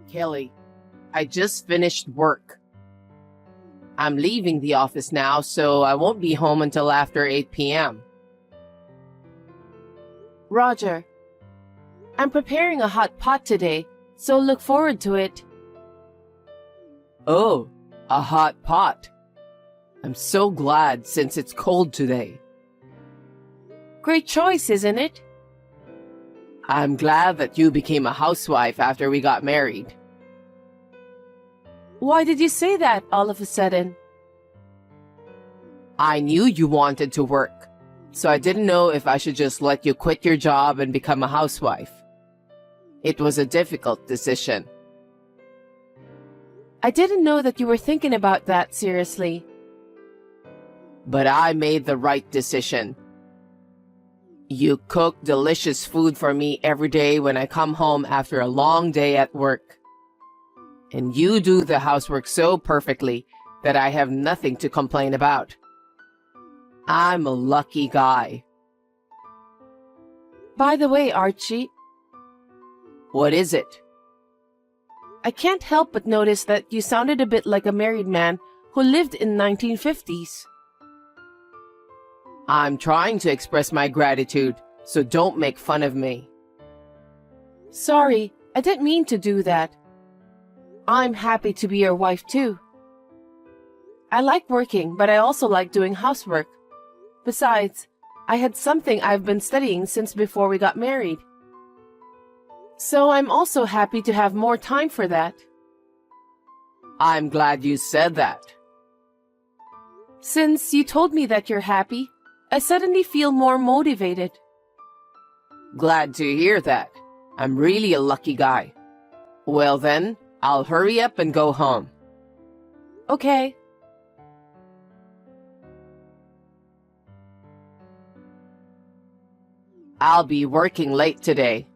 Kelly, I just finished work. I'm leaving the office now, so I won't be home until after 8 p.m. Roger, I'm preparing a hot pot today, so look forward to it. Oh, a hot pot. I'm so glad since it's cold today. Great choice, isn't it? I'm glad that you became a housewife after we got married. Why did you say that all of a sudden? I knew you wanted to work, so I didn't know if I should just let you quit your job and become a housewife. It was a difficult decision. I didn't know that you were thinking about that seriously. But I made the right decision. You cook delicious food for me every day when I come home after a long day at work. And you do the housework so perfectly that I have nothing to complain about. I'm a lucky guy. By the way, Archie, What is it? I can't help but notice that you sounded a bit like a married man who lived in 1950s. I'm trying to express my gratitude, so don't make fun of me. Sorry, I didn't mean to do that. I'm happy to be your wife too. I like working, but I also like doing housework. Besides, I had something I've been studying since before we got married. So I'm also happy to have more time for that. I'm glad you said that. Since you told me that you're happy, I suddenly feel more motivated. Glad to hear that. I'm really a lucky guy. Well then, I'll hurry up and go home. Okay. I'll be working late today.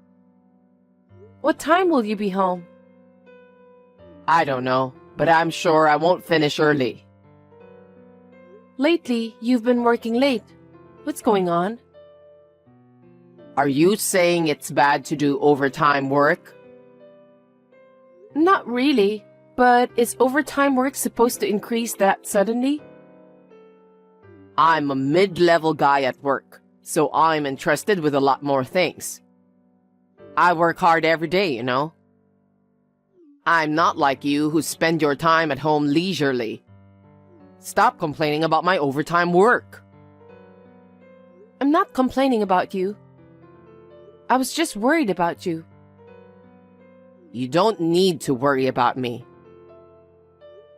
What time will you be home? I don't know, but I'm sure I won't finish early. Lately, you've been working late. What's going on? Are you saying it's bad to do overtime work? Not really, but is overtime work supposed to increase that suddenly? I'm a mid-level guy at work, so I'm entrusted with a lot more things. I work hard every day, you know. I'm not like you who spend your time at home leisurely. Stop complaining about my overtime work. I'm not complaining about you. I was just worried about you. You don't need to worry about me.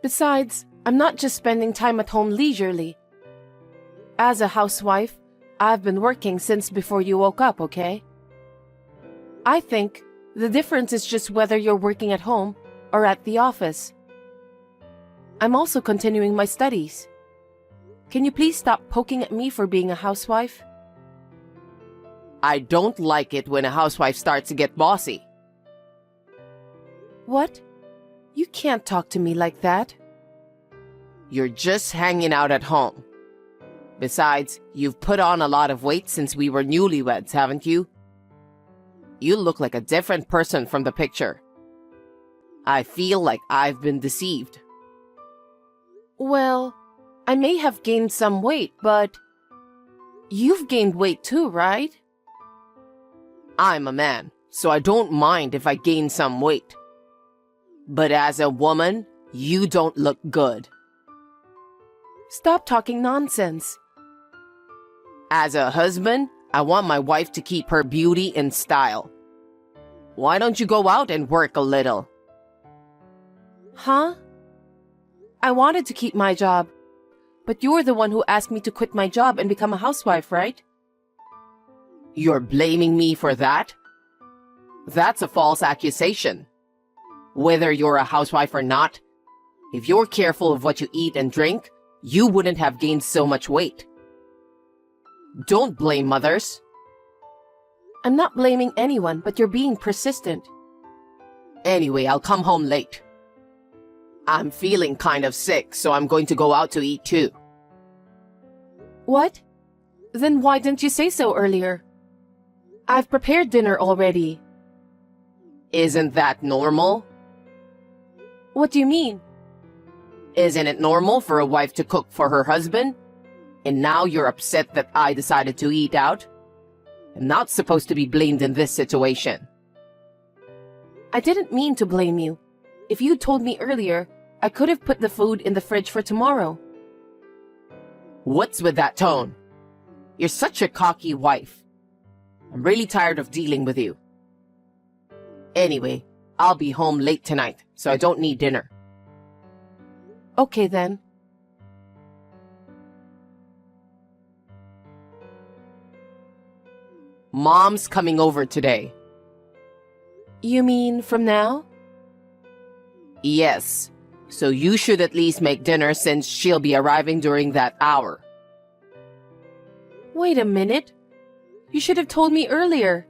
Besides, I'm not just spending time at home leisurely. As a housewife, I've been working since before you woke up, okay? I think the difference is just whether you're working at home or at the office. I'm also continuing my studies. Can you please stop poking at me for being a housewife? I don't like it when a housewife starts to get bossy. What? You can't talk to me like that. You're just hanging out at home. Besides, you've put on a lot of weight since we were newlyweds, haven't you? You look like a different person from the picture. I feel like I've been deceived. Well, I may have gained some weight, but you've gained weight too, right? I'm a man, so I don't mind if I gain some weight. But as a woman, you don't look good. Stop talking nonsense. As a husband, I want my wife to keep her beauty in style. Why don't you go out and work a little? Huh? I wanted to keep my job, but you're the one who asked me to quit my job and become a housewife, right? You're blaming me for that? That's a false accusation. Whether you're a housewife or not, if you're careful of what you eat and drink, you wouldn't have gained so much weight. Don't blame mothers. I'm not blaming anyone, but you're being persistent. Anyway, I'll come home late. I'm feeling kind of sick, so I'm going to go out to eat too. What? Then why didn't you say so earlier? I've prepared dinner already. Isn't that normal? What do you mean? Isn't it normal for a wife to cook for her husband? And now you're upset that I decided to eat out? I'm not supposed to be blamed in this situation. I didn't mean to blame you. If you told me earlier, I could have put the food in the fridge for tomorrow. What's with that tone? You're such a cocky wife. I'm really tired of dealing with you. Anyway, I'll be home late tonight, so I don't need dinner. Okay then. Mom's coming over today. You mean from now? Yes, so you should at least make dinner since she'll be arriving during that hour. Wait a minute. You should have told me earlier.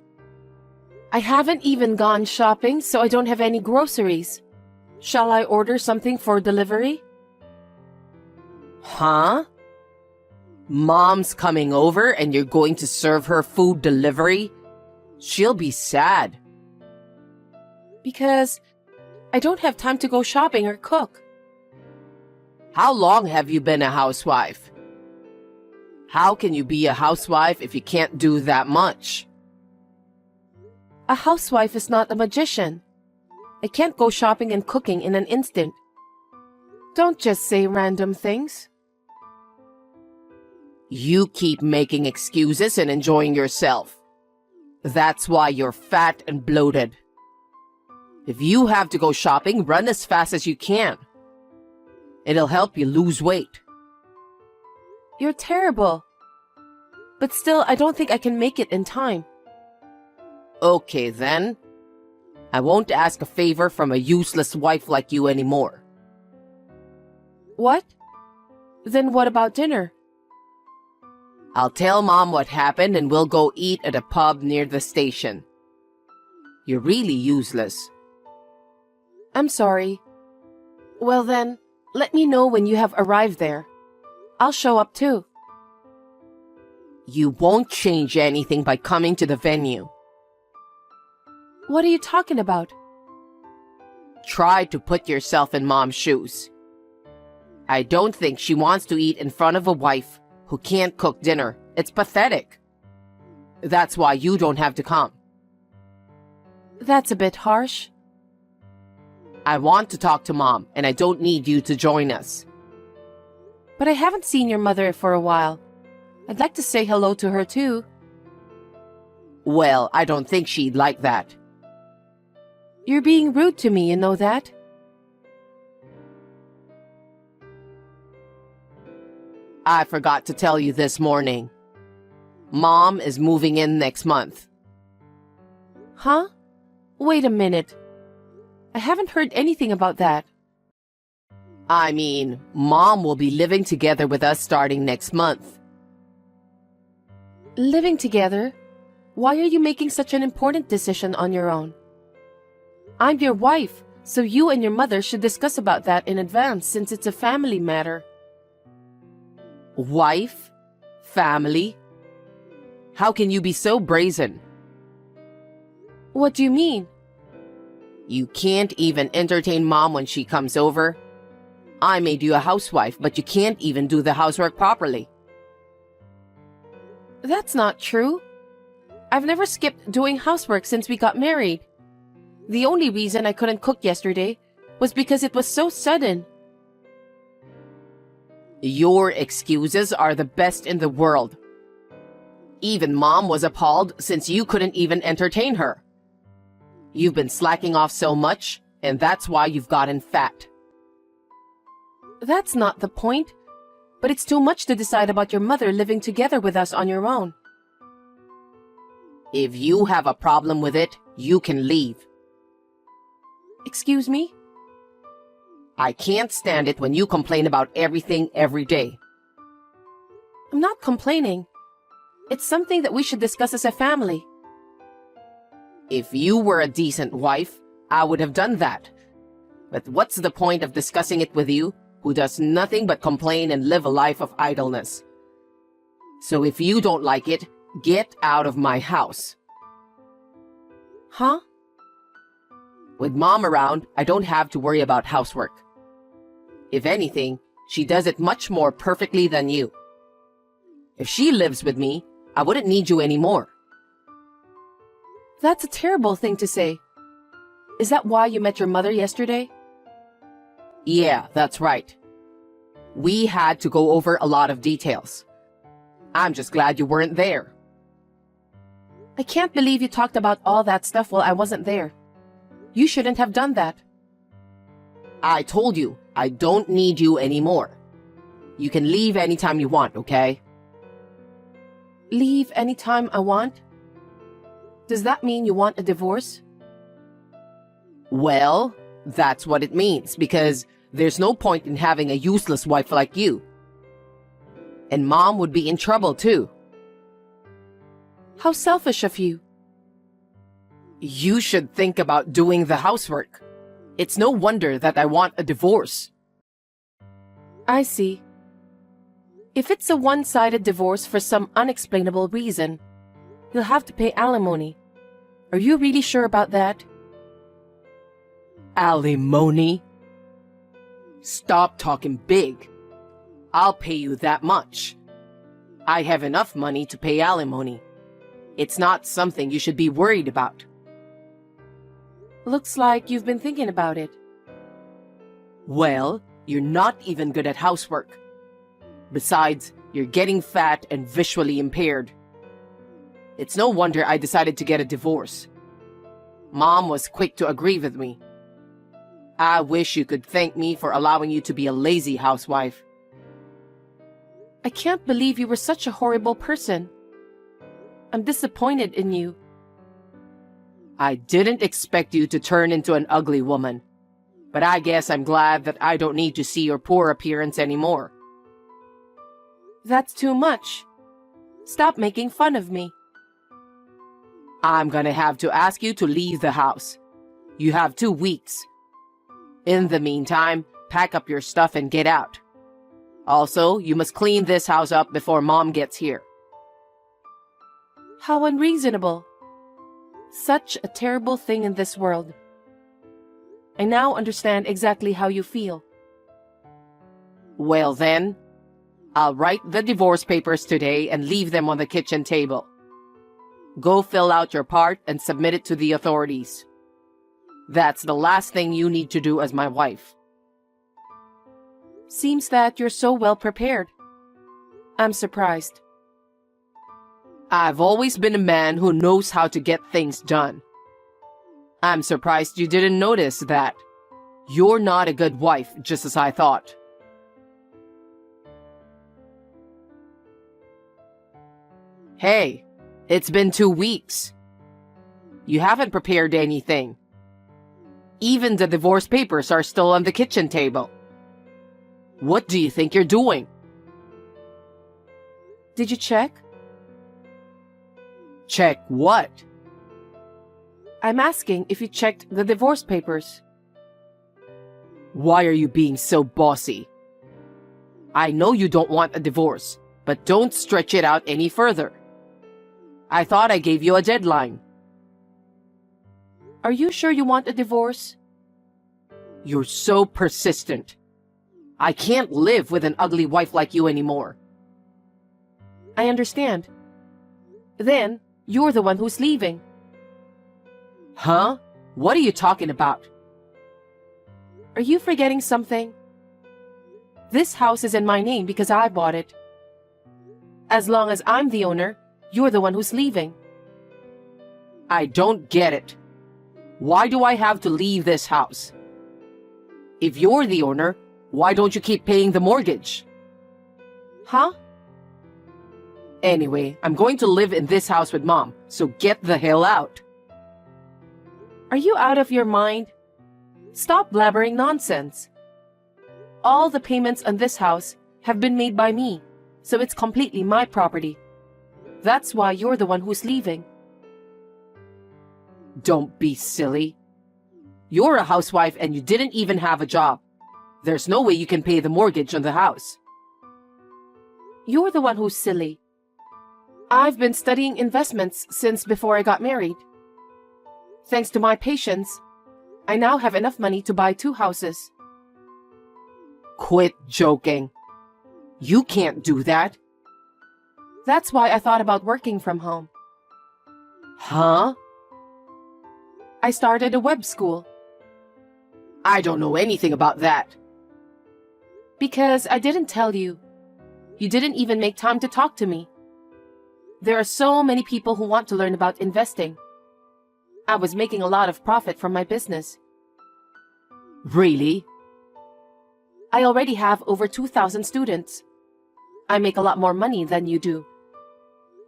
I haven't even gone shopping, so I don't have any groceries. Shall I order something for delivery? Huh? Mom's coming over and you're going to serve her food delivery? She'll be sad. Because I don't have time to go shopping or cook. How long have you been a housewife? How can you be a housewife if you can't do that much? A housewife is not a magician. I can't go shopping and cooking in an instant. Don't just say random things. You keep making excuses and enjoying yourself. That's why you're fat and bloated. If you have to go shopping, run as fast as you can. It'll help you lose weight. You're terrible. But still, I don't think I can make it in time. Okay then. I won't ask a favor from a useless wife like you anymore. What? Then what about dinner? I'll tell Mom what happened and we'll go eat at a pub near the station. You're really useless. I'm sorry. Well then, let me know when you have arrived there. I'll show up too. You won't change anything by coming to the venue. What are you talking about? Try to put yourself in Mom's shoes. I don't think she wants to eat in front of a wife who can't cook dinner. It's pathetic. That's why you don't have to come. That's a bit harsh. I want to talk to Mom, and I don't need you to join us. But I haven't seen your mother for a while. I'd like to say hello to her too. Well, I don't think she'd like that. You're being rude to me, you know that? I forgot to tell you this morning. Mom is moving in next month. Huh? Wait a minute. I haven't heard anything about that. I mean, Mom will be living together with us starting next month. Living together? Why are you making such an important decision on your own? I'm your wife, so you and your mother should discuss about that in advance since it's a family matter. Wife? Family? How can you be so brazen? What do you mean? You can't even entertain Mom when she comes over. I made you a housewife, but you can't even do the housework properly. That's not true. I've never skipped doing housework since we got married. The only reason I couldn't cook yesterday was because it was so sudden. Your excuses are the best in the world. Even Mom was appalled since you couldn't even entertain her. You've been slacking off so much, and that's why you've gotten fat. That's not the point. But it's too much to decide about your mother living together with us on your own. If you have a problem with it, you can leave. Excuse me? I can't stand it when you complain about everything every day. I'm not complaining. It's something that we should discuss as a family. If you were a decent wife, I would have done that. But what's the point of discussing it with you, who does nothing but complain and live a life of idleness? So if you don't like it, get out of my house. Huh? With Mom around, I don't have to worry about housework. If anything, she does it much more perfectly than you. If she lives with me, I wouldn't need you anymore. That's a terrible thing to say. Is that why you met your mother yesterday? Yeah, that's right. We had to go over a lot of details. I'm just glad you weren't there. I can't believe you talked about all that stuff while I wasn't there. You shouldn't have done that. I told you, I don't need you anymore. You can leave anytime you want, okay? Leave anytime I want? Does that mean you want a divorce? Well, that's what it means, because there's no point in having a useless wife like you. And Mom would be in trouble too. How selfish of you. You should think about doing the housework. It's no wonder that I want a divorce. I see. If it's a one-sided divorce for some unexplainable reason, you'll have to pay alimony. Are you really sure about that? Alimony? Stop talking big. I'll pay you that much. I have enough money to pay alimony. It's not something you should be worried about. Looks like you've been thinking about it. Well, you're not even good at housework. Besides, you're getting fat and visually impaired. It's no wonder I decided to get a divorce. Mom was quick to agree with me. I wish you could thank me for allowing you to be a lazy housewife. I can't believe you were such a horrible person. I'm disappointed in you. I didn't expect you to turn into an ugly woman, but I guess I'm glad that I don't need to see your poor appearance anymore. That's too much. Stop making fun of me. I'm gonna have to ask you to leave the house. You have 2 weeks. In the meantime, pack up your stuff and get out. Also, you must clean this house up before Mom gets here. How unreasonable. Such a terrible thing in this world. I now understand exactly how you feel. Well then, I'll write the divorce papers today and leave them on the kitchen table. Go fill out your part and submit it to the authorities. That's the last thing you need to do as my wife. Seems that you're so well prepared. I'm surprised. I've always been a man who knows how to get things done. I'm surprised you didn't notice that. You're not a good wife, just as I thought. Hey, it's been 2 weeks. You haven't prepared anything. Even the divorce papers are still on the kitchen table. What do you think you're doing? Did you check? Check what? I'm asking if you checked the divorce papers. Why are you being so bossy? I know you don't want a divorce, but don't stretch it out any further. I thought I gave you a deadline. Are you sure you want a divorce? You're so persistent. I can't live with an ugly wife like you anymore. I understand. Then, you're the one who's leaving. Huh? What are you talking about? Are you forgetting something? This house is in my name because I bought it. As long as I'm the owner, you're the one who's leaving. I don't get it. Why do I have to leave this house? If you're the owner, why don't you keep paying the mortgage? Huh? Anyway, I'm going to live in this house with Mom, so get the hell out. Are you out of your mind? Stop blabbering nonsense. All the payments on this house have been made by me, so it's completely my property. That's why you're the one who's leaving. Don't be silly. You're a housewife and you didn't even have a job. There's no way you can pay the mortgage on the house. You're the one who's silly. I've been studying investments since before I got married. Thanks to my patience, I now have enough money to buy 2 houses. Quit joking. You can't do that. That's why I thought about working from home. Huh? I started a web school. I don't know anything about that. Because I didn't tell you. You didn't even make time to talk to me. There are so many people who want to learn about investing. I was making a lot of profit from my business. Really? I already have over 2,000 students. I make a lot more money than you do.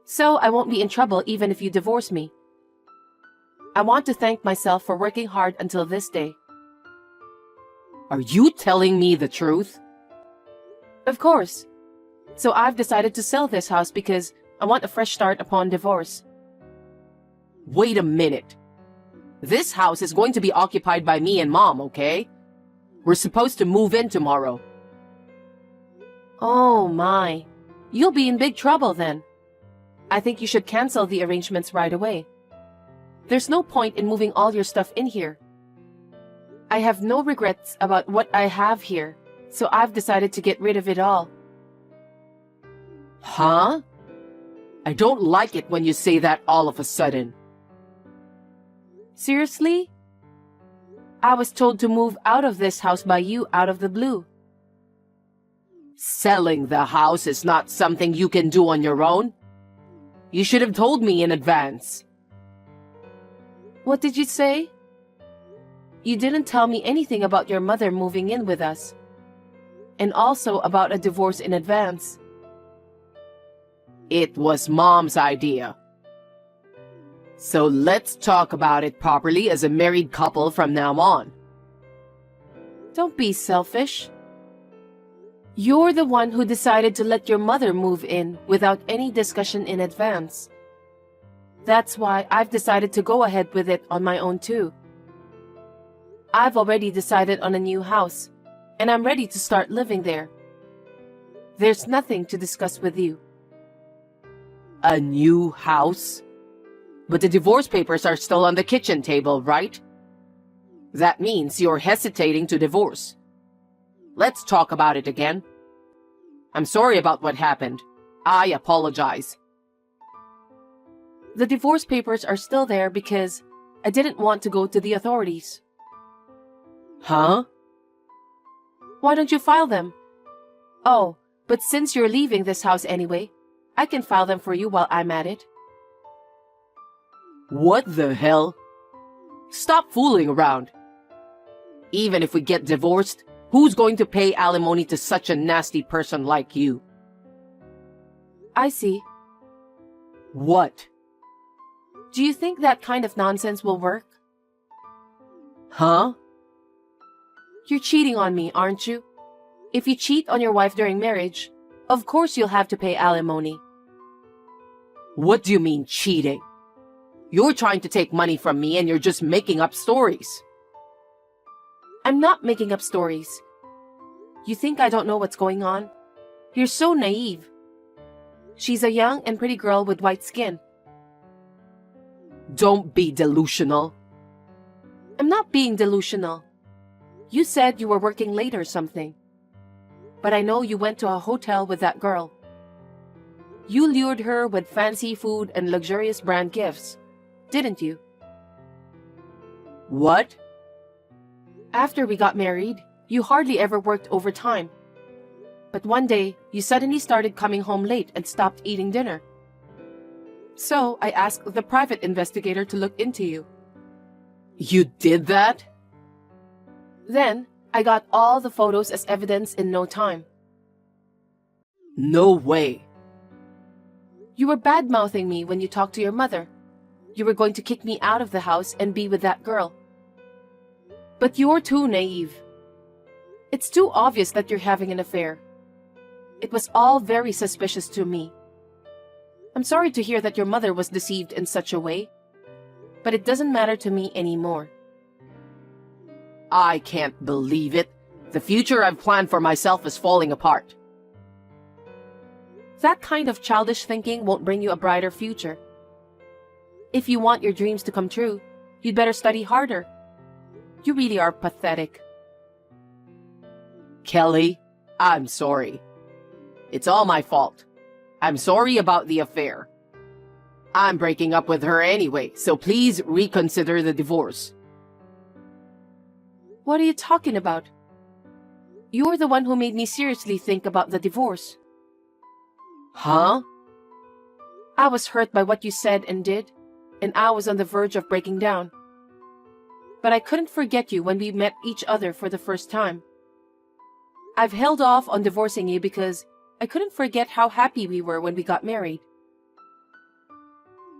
So I won't be in trouble even if you divorce me. I want to thank myself for working hard until this day. Are you telling me the truth? Of course. So I've decided to sell this house because I want a fresh start upon divorce. Wait a minute. This house is going to be occupied by me and Mom, okay? We're supposed to move in tomorrow. Oh my. You'll be in big trouble then. I think you should cancel the arrangements right away. There's no point in moving all your stuff in here. I have no regrets about what I have here, so I've decided to get rid of it all. Huh? I don't like it when you say that all of a sudden. Seriously? I was told to move out of this house by you out of the blue. Selling the house is not something you can do on your own. You should have told me in advance. What did you say? You didn't tell me anything about your mother moving in with us. And also about a divorce in advance. It was Mom's idea. So let's talk about it properly as a married couple from now on. Don't be selfish. You're the one who decided to let your mother move in without any discussion in advance. That's why I've decided to go ahead with it on my own too. I've already decided on a new house, and I'm ready to start living there. There's nothing to discuss with you. A new house? But the divorce papers are still on the kitchen table, right? That means you're hesitating to divorce. Let's talk about it again. I'm sorry about what happened. I apologize. The divorce papers are still there because I didn't want to go to the authorities. Huh? Why don't you file them? Oh, but since you're leaving this house anyway, I can file them for you while I'm at it. What the hell? Stop fooling around. Even if we get divorced, who's going to pay alimony to such a nasty person like you? I see. What? Do you think that kind of nonsense will work? Huh? You're cheating on me, aren't you? If you cheat on your wife during marriage, of course you'll have to pay alimony. What do you mean cheating? You're trying to take money from me and you're just making up stories. I'm not making up stories. You think I don't know what's going on? You're so naive. She's a young and pretty girl with white skin. Don't be delusional. I'm not being delusional. You said you were working late or something. But I know you went to a hotel with that girl. You lured her with fancy food and luxurious brand gifts, didn't you? What? After we got married, you hardly ever worked overtime. But one day, you suddenly started coming home late and stopped eating dinner. So I asked the private investigator to look into you. You did that? Then, I got all the photos as evidence in no time. No way. You were bad-mouthing me when you talked to your mother. You were going to kick me out of the house and be with that girl. But you're too naive. It's too obvious that you're having an affair. It was all very suspicious to me. I'm sorry to hear that your mother was deceived in such a way, but it doesn't matter to me anymore. I can't believe it. The future I've planned for myself is falling apart. That kind of childish thinking won't bring you a brighter future. If you want your dreams to come true, you'd better study harder. You really are pathetic. Kelly, I'm sorry. It's all my fault. I'm sorry about the affair. I'm breaking up with her anyway, so please reconsider the divorce. What are you talking about? You're the one who made me seriously think about the divorce. Huh? I was hurt by what you said and did, and I was on the verge of breaking down. But I couldn't forget you when we met each other for the first time. I've held off on divorcing you because I couldn't forget how happy we were when we got married.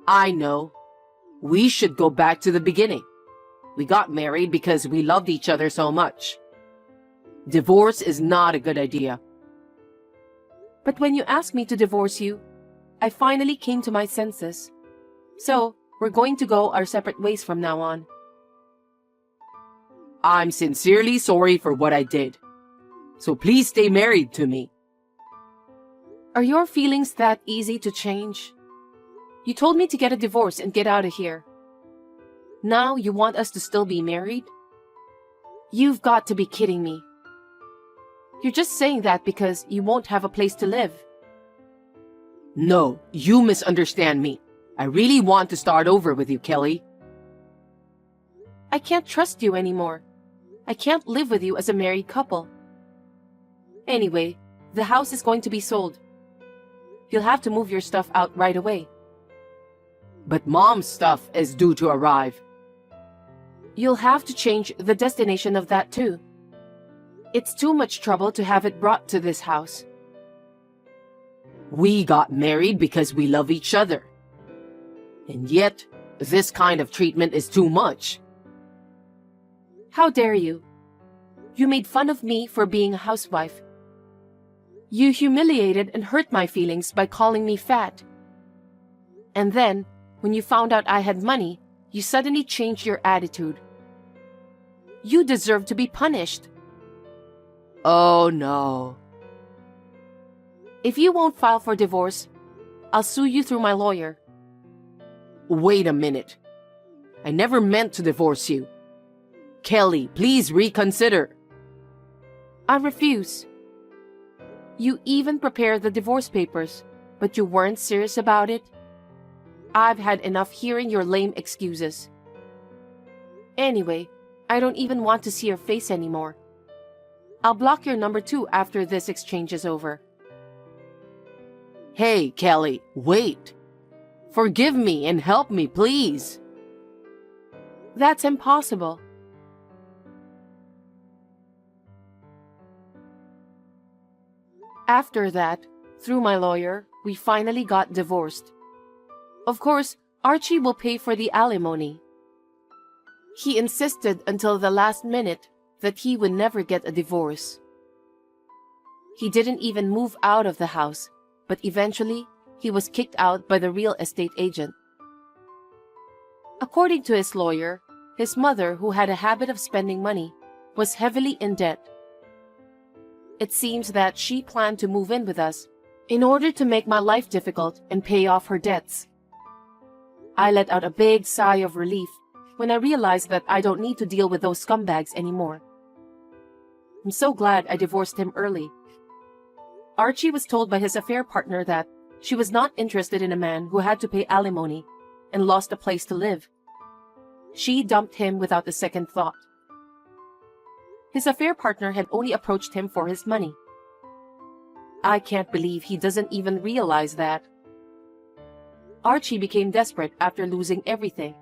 I know. We should go back to the beginning. We got married because we loved each other so much. Divorce is not a good idea. But when you asked me to divorce you, I finally came to my senses. So, we're going to go our separate ways from now on. I'm sincerely sorry for what I did. So please stay married to me. Are your feelings that easy to change? You told me to get a divorce and get out of here. Now you want us to still be married? You've got to be kidding me. You're just saying that because you won't have a place to live. No, you misunderstand me. I really want to start over with you, Kelly. I can't trust you anymore. I can't live with you as a married couple. Anyway, the house is going to be sold. You'll have to move your stuff out right away. But Mom's stuff is due to arrive. You'll have to change the destination of that too. It's too much trouble to have it brought to this house. We got married because we love each other. And yet, this kind of treatment is too much. How dare you? You made fun of me for being a housewife. You humiliated and hurt my feelings by calling me fat. And then, when you found out I had money, you suddenly changed your attitude. You deserve to be punished. Oh no. If you won't file for divorce, I'll sue you through my lawyer. Wait a minute. I never meant to divorce you. Kelly, please reconsider. I refuse. You even prepared the divorce papers, but you weren't serious about it. I've had enough hearing your lame excuses. Anyway, I don't even want to see your face anymore. I'll block your number too after this exchange is over. Hey, Kelly, wait. Forgive me and help me, please. That's impossible. After that, through my lawyer, we finally got divorced. Of course, Archie will pay for the alimony. He insisted until the last minute that he would never get a divorce. He didn't even move out of the house, but eventually, he was kicked out by the real estate agent. According to his lawyer, his mother, who had a habit of spending money, was heavily in debt. It seems that she planned to move in with us in order to make my life difficult and pay off her debts. I let out a big sigh of relief when I realized that I don't need to deal with those scumbags anymore. I'm so glad I divorced him early. Archie was told by his affair partner that she was not interested in a man who had to pay alimony and lost a place to live. She dumped him without a second thought. His affair partner had only approached him for his money. I can't believe he doesn't even realize that. Archie became desperate after losing everything,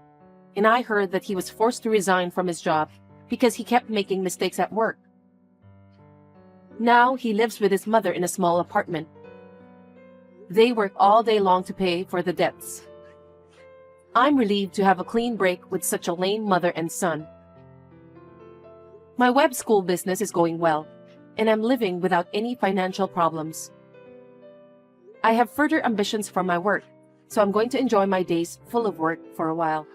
and I heard that he was forced to resign from his job because he kept making mistakes at work. Now he lives with his mother in a small apartment. They work all day long to pay for the debts. I'm relieved to have a clean break with such a lame mother and son. My web school business is going well, and I'm living without any financial problems. I have further ambitions for my work, so I'm going to enjoy my days full of work for a while.